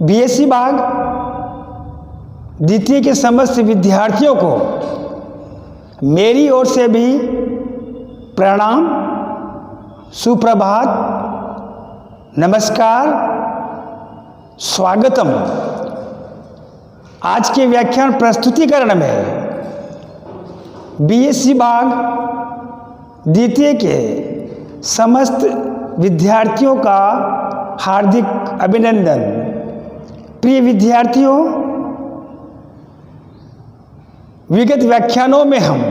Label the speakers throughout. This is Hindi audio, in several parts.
Speaker 1: बीएससी भाग द्वितीय के समस्त विद्यार्थियों को मेरी ओर से भी प्रणाम, सुप्रभात, नमस्कार, स्वागतम। आज के व्याख्यान प्रस्तुतिकरण में बीएससी भाग द्वितीय के समस्त विद्यार्थियों का हार्दिक अभिनंदन। प्रिय विद्यार्थियों, विगत व्याख्यानों में हम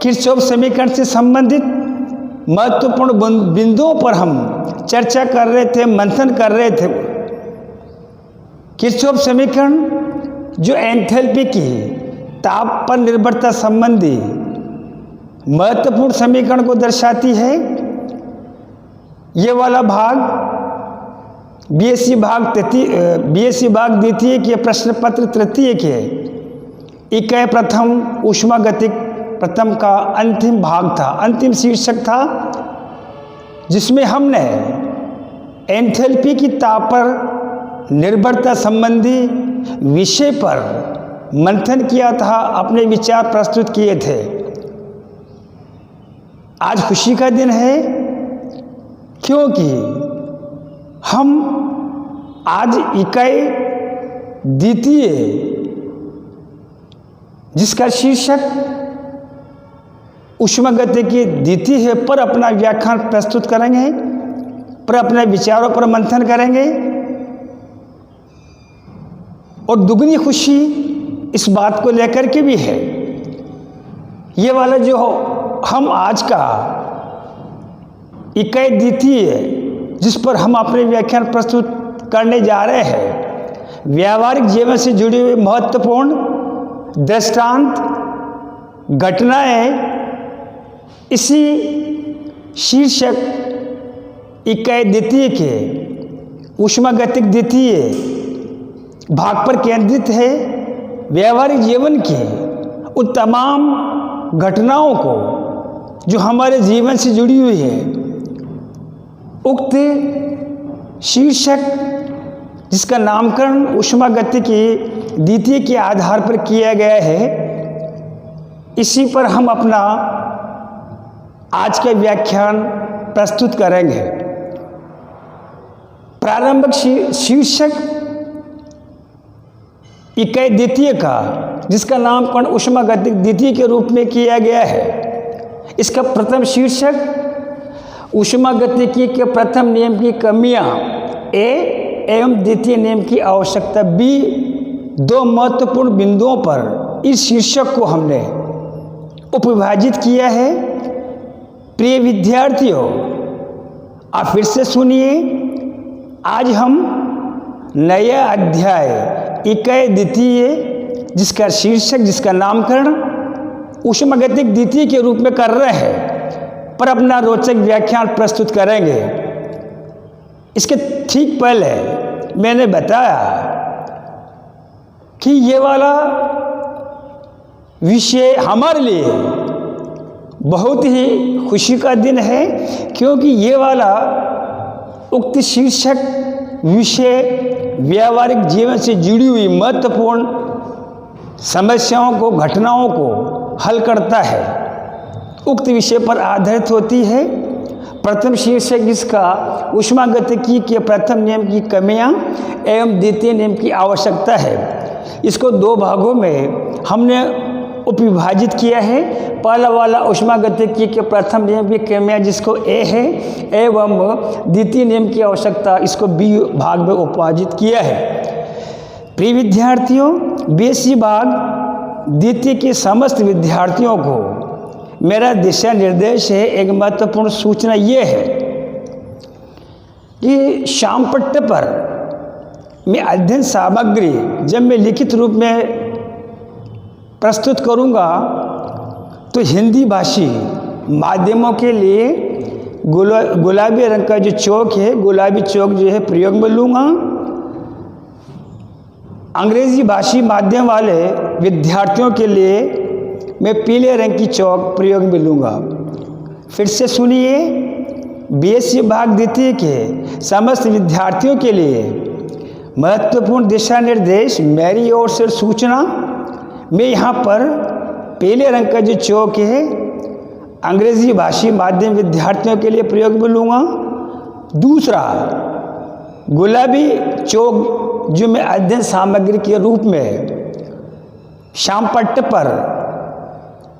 Speaker 1: किरचॉफ समीकरण से संबंधित महत्वपूर्ण बिंदुओं पर हम चर्चा कर रहे थे, मंथन कर रहे थे। किरचॉफ समीकरण जो एंथैल्पी की ताप पर निर्भरता संबंधी महत्वपूर्ण समीकरण को दर्शाती है, ये वाला भाग बीएससी भाग द्वितीय के प्रश्न पत्र तृतीय के इकाई प्रथम ऊष्मागतिक प्रथम का अंतिम भाग था, अंतिम शीर्षक था, जिसमें हमने एंथैल्पी की ताप पर निर्भरता संबंधी विषय पर मंथन किया था, अपने विचार प्रस्तुत किए थे। आज खुशी का दिन है क्योंकि हम आज इकाई द्वितीय जिसका शीर्षक ऊष्मागतिकी द्वितीय है पर अपना व्याख्यान प्रस्तुत करेंगे, पर अपने विचारों पर मंथन करेंगे। और दुगनी खुशी इस बात को लेकर के भी है, ये वाला जो हम आज का इकाई द्वितीय जिस पर हम अपने व्याख्यान प्रस्तुत करने जा रहे हैं, व्यावहारिक जीवन से जुड़ी हुई महत्वपूर्ण दृष्टांत घटनाएं इसी शीर्षक इकाई द्वितीय के ऊष्मागतिक द्वितीय भाग पर केंद्रित है। व्यावहारिक जीवन की उन तमाम घटनाओं को जो हमारे जीवन से जुड़ी हुई है, उक्त शीर्षक जिसका नामकरण ऊष्मागतिकी द्वितीय के आधार पर किया गया है, इसी पर हम अपना आज का व्याख्यान प्रस्तुत करेंगे। प्रारंभिक शीर्षक इकाई द्वितीय का जिसका नामकरण ऊष्मागतिक द्वितीय के रूप में किया गया है, इसका प्रथम शीर्षक ऊष्मागतिकी के प्रथम नियम की कमियां ए एवं द्वितीय नियम की आवश्यकता बी, दो महत्वपूर्ण बिंदुओं पर इस शीर्षक को हमने उपविभाजित किया है। प्रिय विद्यार्थियों, आप फिर से सुनिए। आज हम नया अध्याय इकाई द्वितीय जिसका शीर्षक जिसका नामकरण ऊष्मागतिक द्वितीय के रूप में कर रहे हैं, पर अपना रोचक व्याख्यान प्रस्तुत करेंगे। इसके ठीक पहले मैंने बताया कि ये वाला विषय हमारे लिए बहुत ही खुशी का दिन है, क्योंकि ये वाला उक्त शीर्षक विषय व्यावहारिक जीवन से जुड़ी हुई महत्वपूर्ण समस्याओं को, घटनाओं को हल करता है। उक्त विषय पर आधारित होती है। प्रथम शीर्षक जिसका ऊष्मागतिकी के प्रथम नियम की कमियां एवं द्वितीय नियम की आवश्यकता है, इसको दो भागों में हमने उपविभाजित किया है। पहला वाला ऊष्मागतिकी के प्रथम नियम की कमियां जिसको ए है, एवं द्वितीय नियम की आवश्यकता इसको बी भाग में उपविभाजित किया है। प्रिय विद्यार्थियों, बीएससी भाग द्वितीय के समस्त विद्यार्थियों को मेरा दिशा निर्देश है। एक महत्वपूर्ण सूचना ये है कि शाम पट्टे पर मैं अध्ययन सामग्री जब मैं लिखित रूप में प्रस्तुत करूंगा तो हिंदी भाषी माध्यमों के लिए गुलाबी रंग का जो चौक है, गुलाबी चौक जो है प्रयोग में लूँगा। अंग्रेजी भाषी माध्यम वाले विद्यार्थियों के लिए मैं पीले रंग की चौक प्रयोग में लूँगा। फिर से सुनिए, बीएससी भाग द्वितीय के समस्त विद्यार्थियों के लिए महत्वपूर्ण दिशा निर्देश मेरी ओर से सूचना। मैं यहाँ पर पीले रंग का जो चौक है अंग्रेजी भाषी माध्यम विद्यार्थियों के लिए प्रयोग में लूँगा। दूसरा गुलाबी चौक जो मैं अध्ययन सामग्री के रूप में श्याम पट्ट पर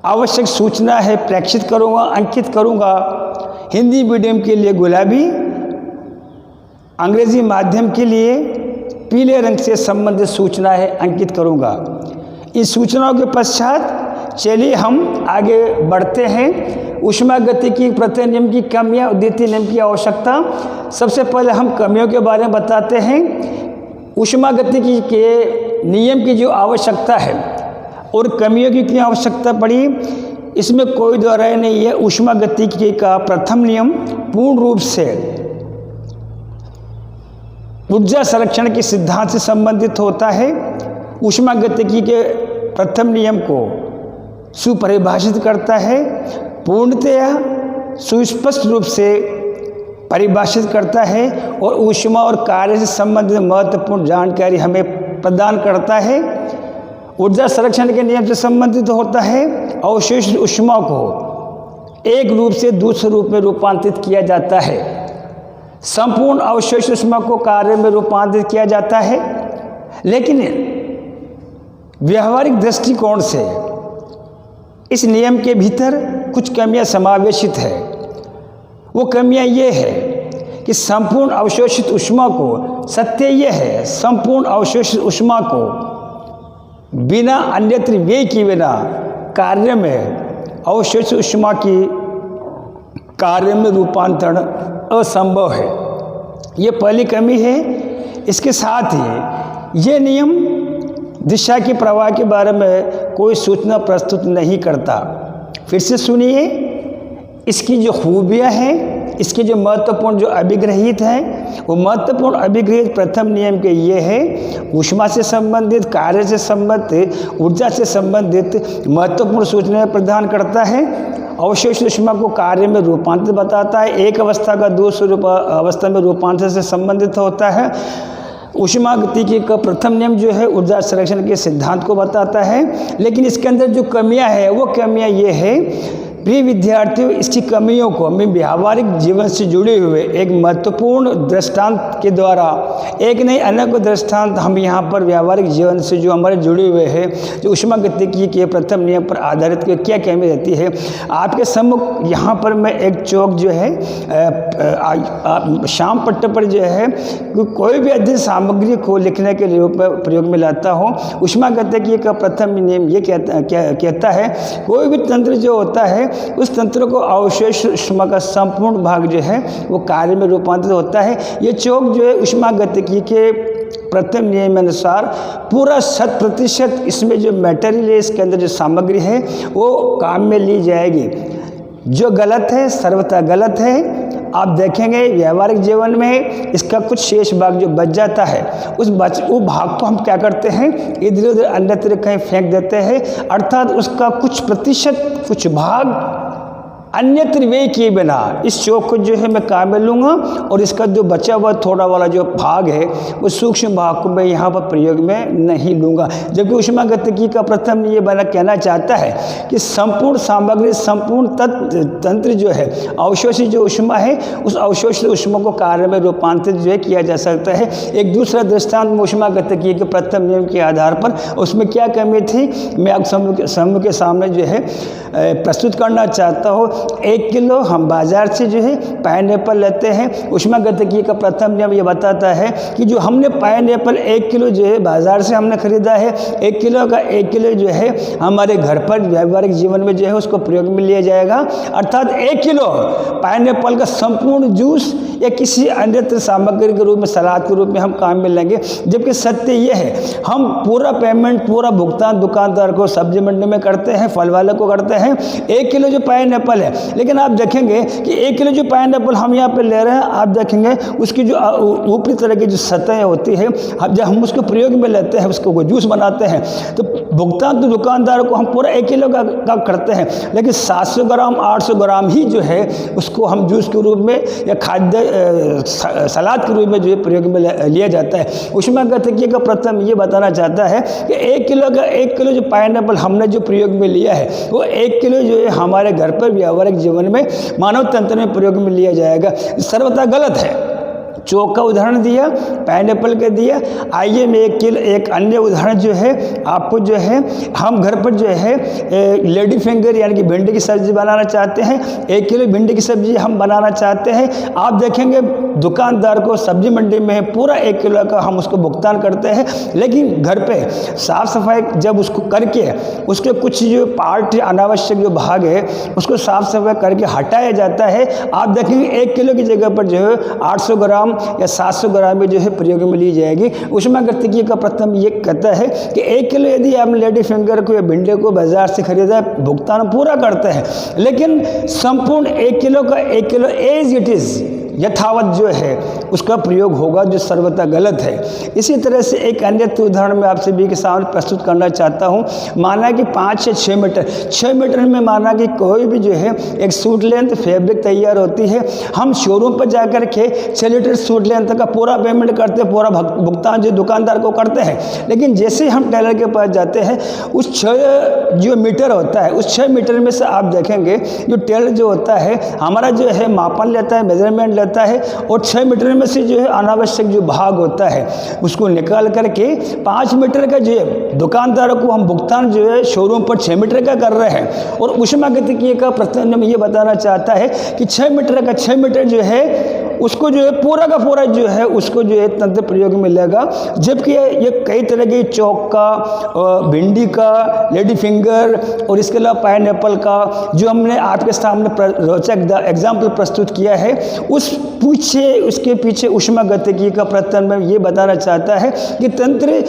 Speaker 1: आवश्यक सूचना है प्रेक्षित करूँगा, अंकित करूँगा। हिंदी मीडियम के लिए गुलाबी, अंग्रेजी माध्यम के लिए पीले रंग से संबंधित सूचना है अंकित करूँगा। इन सूचनाओं के पश्चात चलिए हम आगे बढ़ते हैं। ऊष्मागतिकी प्रथम नियम की कमियां और द्वितीय नियम की आवश्यकता। सबसे पहले हम कमियों के बारे में बताते हैं। ऊष्मागतिकी के नियम की जो आवश्यकता है और कमियों की क्यों आवश्यकता पड़ी, इसमें कोई दो राय नहीं है। ऊष्मागतिकी का प्रथम नियम पूर्ण रूप से ऊर्जा संरक्षण के सिद्धांत से संबंधित होता है। ऊष्मागतिकी के प्रथम नियम को सुपरिभाषित करता है, पूर्णतया सुस्पष्ट रूप से परिभाषित करता है और ऊष्मा और कार्य से संबंधित महत्वपूर्ण जानकारी हमें प्रदान करता है। ऊर्जा संरक्षण के नियम से संबंधित होता है। अवशोषित ऊष्मा को एक रूप से दूसरे रूप में रूपांतरित किया जाता है। संपूर्ण अवशोषित ऊष्मा को कार्य में रूपांतरित किया जाता है। लेकिन व्यावहारिक दृष्टिकोण से इस नियम के भीतर कुछ कमियां समावेशित है। वो कमियां ये है कि संपूर्ण अवशोषित ऊष्मा को, सत्य ये है, संपूर्ण अवशोषित ऊष्मा को बिना अन्यत्र व्यय किए बिना कार्य में अवशोषित ऊष्मा की कार्य में रूपांतरण असंभव है। ये पहली कमी है। इसके साथ ही ये नियम दिशा के प्रवाह के बारे में कोई सूचना प्रस्तुत नहीं करता। फिर से सुनिए, इसकी जो खूबियाँ हैं, इसके जो महत्वपूर्ण जो अभिग्रहित हैं, वो महत्वपूर्ण अभिग्रहित प्रथम नियम के ये है, ऊष्मा से संबंधित, कार्य से संबंधित, ऊर्जा से संबंधित महत्वपूर्ण सूचनाएं प्रदान करता है। अवशोषित ऊष्मा को कार्य में रूपांतरित बताता है। एक अवस्था का दूसरी अवस्था में रूपांतरण से संबंधित होता है। ऊष्मागतिकी का प्रथम नियम जो है ऊर्जा संरक्षण के सिद्धांत को बताता है। लेकिन इसके अंदर जो कमियां है वो कमियां ये है, प्रिय विद्यार्थियों, इसकी कमियों को हमें व्यावहारिक जीवन से जुड़े हुए एक महत्वपूर्ण दृष्टांत के द्वारा, एक नहीं अनेक दृष्टांत हम यहाँ पर व्यावहारिक जीवन से जो हमारे जुड़े हुए हैं, जो ऊष्मागतिकी के प्रथम नियम पर आधारित क्या कमी रहती है, आपके सम्मुख यहाँ पर मैं एक चौक जो है श्याम पट्ट पर जो है कोई भी अध्ययन सामग्री को लिखने के लिए प्रयोग में लाता हूँ। ऊष्मागतिकी का प्रथम नियम ये कहता है, कोई भी तंत्र जो होता है उस तंत्र को अवशोषित ऊष्मा का संपूर्ण भाग जो है वो कार्य में रूपांतरित होता है। ये चौक जो है ऊष्मागतिकी के प्रथम नियम अनुसार पूरा 100% इसमें जो मटेरियल है, इसके अंदर जो सामग्री है वो काम में ली जाएगी। जो गलत है सर्वथा गलत है। आप देखेंगे व्यावहारिक जीवन में इसका कुछ शेष भाग जो बच जाता है, वो भाग को हम क्या करते हैं, इधर उधर अन्यत्र कहीं फेंक देते हैं। अर्थात उसका कुछ प्रतिशत, कुछ भाग अन्यत्र व्यय किए बिना इस चौक को जो है मैं काम में लूँगा और इसका जो बचा हुआ थोड़ा वाला जो भाग है वो सूक्ष्म भाग को मैं यहाँ पर प्रयोग में नहीं लूँगा। जबकि ऊष्मागतिकी का प्रथम नियम बना कहना चाहता है कि संपूर्ण सामग्री, संपूर्ण तंत्र जो है, अवशोषित जो ऊष्मा है, उस अवशोषित ऊष्मा को कार्य में रूपांतरित जो है किया जा सकता है। एक दूसरा दृष्टांत ऊष्मागतिकी के प्रथम नियम के आधार पर उसमें क्या कमी थी मैं आप समूह के सामने जो है प्रस्तुत करना चाहता हूँ। 1 किलो हम बाजार से जो है पाइनएप्पल लेते हैं। ऊष्मागतिकी का प्रथम नियम ये बताता है कि जो हमने पाइनएप्पल 1 किलो जो है बाजार से हमने खरीदा है, 1 किलो का 1 किलो जो है हमारे घर पर व्यावहारिक जीवन में जो है उसको प्रयोग में लिया जाएगा। अर्थात 1 किलो पाइनएप्पल का संपूर्ण जूस या किसी अन्य सामग्री के रूप में, सलाद के रूप में हम काम में लेंगे। जबकि सत्य ये है, हम पूरा पेमेंट, पूरा भुगतान दुकानदार को, सब्जी मंडी में करते हैं, फल वाले को करते हैं। 1 किलो जो पाइनएप्पल है लेकिन आप देखेंगे कि 1 किलो जो पाइनएप्पल हम यहाँ पे ले रहे हैं, आप देखेंगे उसकी जो ऊपरी तरह की जो सतह होती है, जब हम उसको प्रयोग में लेते हैं, उसको जूस बनाते हैं, तो भुगतान तो दुकानदार को हम पूरा 1 किलो का करते हैं, लेकिन 700 ग्राम 800 ग्राम ही जो है उसको हम जूस के रूप में या खाद्य सलाद के रूप में जो है प्रयोग में लिया जाता है। ऊष्मागतिकी का प्रथम ये बताना चाहता है कि 1 किलो जो पाइनएप्पल हमने जो प्रयोग में लिया है, वो 1 किलो जो है हमारे घर पर व्यावहारिक जीवन में मानव तंत्र में प्रयोग में लिया जाएगा, सर्वथा गलत है। चौक का उदाहरण दिया, पाइनएप्पल का दिया। आइए मैं एक अन्य उदाहरण जो है आपको जो है, हम घर पर जो है लेडी फिंगर यानी कि भिंडी की सब्जी बनाना चाहते हैं। 1 किलो भिंडी की सब्जी हम बनाना चाहते हैं। आप देखेंगे दुकानदार को सब्जी मंडी में पूरा 1 किलो का हम उसको भुगतान करते हैं, लेकिन घर पे साफ सफाई जब उसको करके उसके कुछ जो पार्ट अनावश्यक जो भाग है उसको साफ सफाई करके हटाया जाता है। आप देखेंगे 1 किलो की जगह पर जो है 800 ग्राम या 700 ग्राम में जो है प्रयोग में ली जाएगी। ऊष्मागतिकी का प्रथम ये कहता है कि 1 किलो यदि आप लेडी फिंगर को या भिंडी को बाजार से खरीदा, भुगतान पूरा करते हैं, लेकिन संपूर्ण 1 किलो का 1 किलो एज इट इज़ यथावत जो है उसका प्रयोग होगा, जो सर्वथा गलत है। इसी तरह से एक अन्य उदाहरण मैं आप सभी के सामने प्रस्तुत करना चाहता हूँ। माना कि 5 से 6 मीटर में माना कि कोई भी जो है एक सूट लेंथ फैब्रिक तैयार होती है। हम शोरूम पर जाकर के 6 मीटर सूट लेंथ का पूरा पेमेंट करते हैं, पूरा भुगतान जो दुकानदार को करते हैं, लेकिन जैसे हम टेलर के पास जाते हैं उस 6 जो मीटर होता है, उस 6 मीटर में से आप देखेंगे जो टेलर जो होता है हमारा जो है मापन लेता है, मेजरमेंट लेता है, और 6 मीटर में से जो है अनावश्यक जो भाग होता है उसको निकाल करके 5 मीटर का जो है दुकानदारों को हम भुगतान जो है शोरूम पर 6 मीटर का कर रहे हैं। और ऊष्मागतिकी का प्रथम ये बताना चाहता है कि 6 मीटर का 6 मीटर जो है उसको जो है पूरा का पूरा जो है उसको जो है तंत्र प्रयोग में लेगा। जबकि ये कई तरह के चौक का, भिंडी का, लेडी फिंगर और इसके अलावा पाइनएप्पल का जो हमने आपके सामने रोचक एग्जाम्पल प्रस्तुत किया है, उसके पीछे ऊष्मागतिकी का प्रथम में ये बताना चाहता है कि तंत्र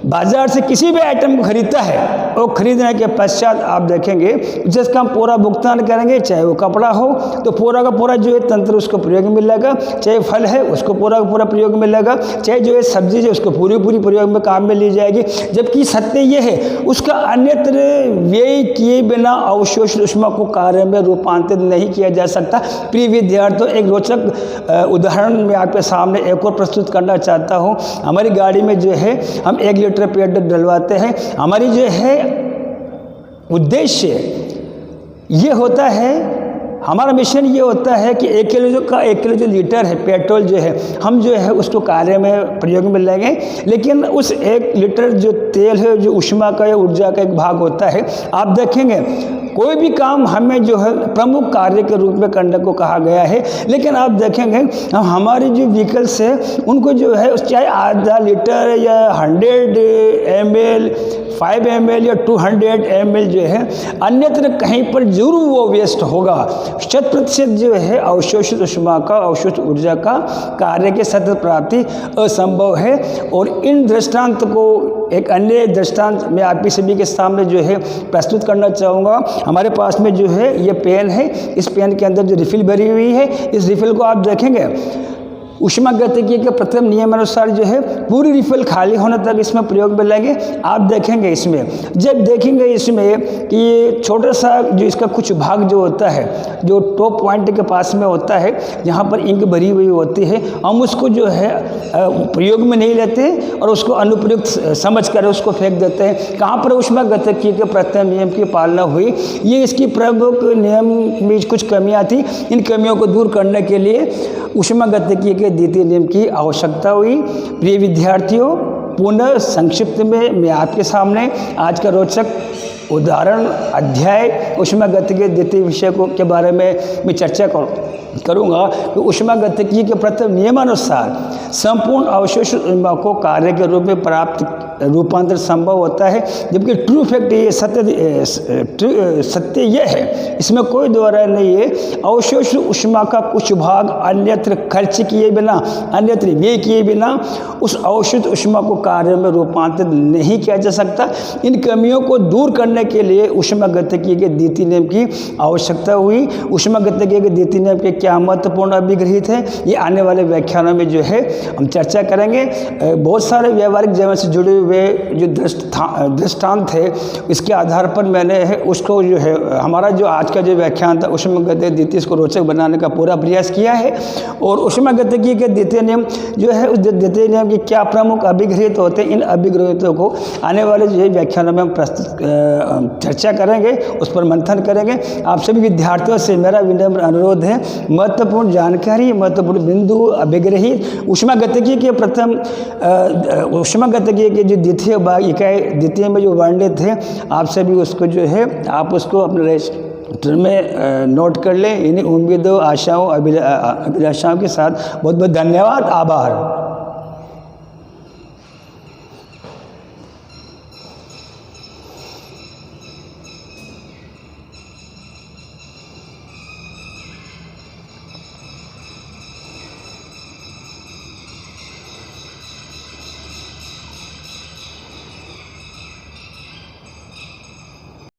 Speaker 1: बाजार से किसी भी आइटम को खरीदता है और खरीदने के पश्चात आप देखेंगे जिसका हम पूरा भुगतान करेंगे, चाहे वो कपड़ा हो तो पूरा का पूरा जो है तंत्र उसको प्रयोग में मिलेगा, चाहे फल है उसको पूरा का पूरा प्रयोग में मिलेगा, चाहे जो है सब्जी है उसको पूरी प्रयोग में काम में ली जाएगी। जबकि सत्य ये है उसका अन्यत्र व्यय किए बिना अवशोषित ऊष्मा को कार्य में रूपांतरित नहीं किया जा सकता। प्रिय विद्यार्थियों, एक रोचक उदाहरण मैं आपके सामने एक और प्रस्तुत करना चाहता हूँ। हमारी गाड़ी में जो है हम 1 लीटर पेट्रोल डलवाते हैं। हमारी जो है उद्देश्य ये होता है, हमारा मिशन ये होता है कि 1 किलो जो लीटर है पेट्रोल जो है हम जो है उसको कार्य में प्रयोग में लेंगे। लेकिन उस 1 लीटर जो तेल है जो ऊष्मा का या ऊर्जा का एक भाग होता है, आप देखेंगे कोई भी काम हमें जो है प्रमुख कार्य के रूप में करने को कहा गया है। लेकिन आप देखेंगे हमारी जो व्हीकल्स है उनको जो है चाहे आधा लीटर या 100 ml 5 ml या 200 ml जो है अन्यत्र कहीं पर जरूर वो वेस्ट होगा। 100% जो है अवशोषित ऊष्मा का, अवशोषित ऊर्जा का कार्य के सतत प्राप्ति असंभव है। और इन दृष्टांत को एक अन्य दृष्टांत मैं आप सभी के सामने जो है प्रस्तुत करना चाहूँगा। हमारे पास में जो है ये पेन है, इस पेन के अंदर जो रिफिल भरी हुई है, इस रिफिल को आप देखेंगे ऊष्मागतिकी के प्रथम नियम अनुसार जो है पूरी रिफिल खाली होने तक इसमें प्रयोग में लेंगे। आप देखेंगे इसमें, जब देखेंगे इसमें कि ये छोटा सा जो इसका कुछ भाग जो होता है जो टॉप पॉइंट के पास में होता है जहाँ पर इंक भरी हुई होती है, हम उसको जो है प्रयोग में नहीं लेते और उसको अनुप्रयुक्त समझ कर उसको फेंक देते हैं। कहाँ पर ऊष्मागतिकी के प्रथम नियम की पालना हुई, ये इसकी प्रमुख नियम में कुछ कमियाँ थी। इन कमियों को दूर करने के लिए ऊष्मागतिकी के द्वितीय नियम की आवश्यकता हुई। प्रिय विद्यार्थियों, पुनः संक्षिप्त में मैं आपके सामने आज का रोचक उदाहरण अध्याय ऊष्मागतिकी के द्वितीय विषय के बारे में मैं चर्चा करूँगा कि ऊष्मागतिकी के प्रथम नियमानुसार संपूर्ण अवशोषित ऊष्मा को कार्य के रूप में प्राप्त रूपांतर संभव होता है। जबकि ट्रू फैक्ट ये सत्य यह है, इसमें कोई दोहराई नहीं है, अवशोषित ऊष्मा का कुछ भाग अन्यत्र खर्च किए बिना, अन्यत्र व्यय किए बिना उस अवशोषित ऊष्मा को कार्य में रूपांतरित नहीं किया जा सकता। इन कमियों को दूर करने करने के लिए ऊष्मागतिकी के द्वितीय नियम की आवश्यकता हुई। ऊष्मागतिकी के द्वितीय नियम के क्या महत्वपूर्ण अभिग्रहित है, ये आने वाले व्याख्यानों में जो है हम चर्चा करेंगे। बहुत सारे व्यवहारिक जीवन से जुड़े हुए जो दृष्टांत थे, इसके आधार पर मैंने उसको जो है हमारा जो आज का जो व्याख्यान था ऊष्मागतिकी द्वितीय, इसको रोचक बनाने का पूरा प्रयास किया है। और ऊष्मागतिकी के द्वितीय नियम जो है, उस द्वितीय नियम के क्या प्रमुख अभिग्रहित होते हैं, इन अभिग्रहितों को आने वाले जो है व्याख्यानों में हम चर्चा करेंगे, उस पर मंथन करेंगे। आप सभी विद्यार्थियों से मेरा विनम्र अनुरोध है, महत्वपूर्ण जानकारी, महत्वपूर्ण बिंदु अभिग्रहित ऊष्मागतिकी के प्रथम ऊष्मागतिकी के जो द्वितीय भाग इकाई द्वितीय में जो वर्णित थे, आप सभी उसको जो है आप उसको अपने रजिस्टर में नोट कर लें। इन्हीं उम्मीदों, आशाओं, अभिलाषाओं के साथ बहुत बहुत धन्यवाद, आभार।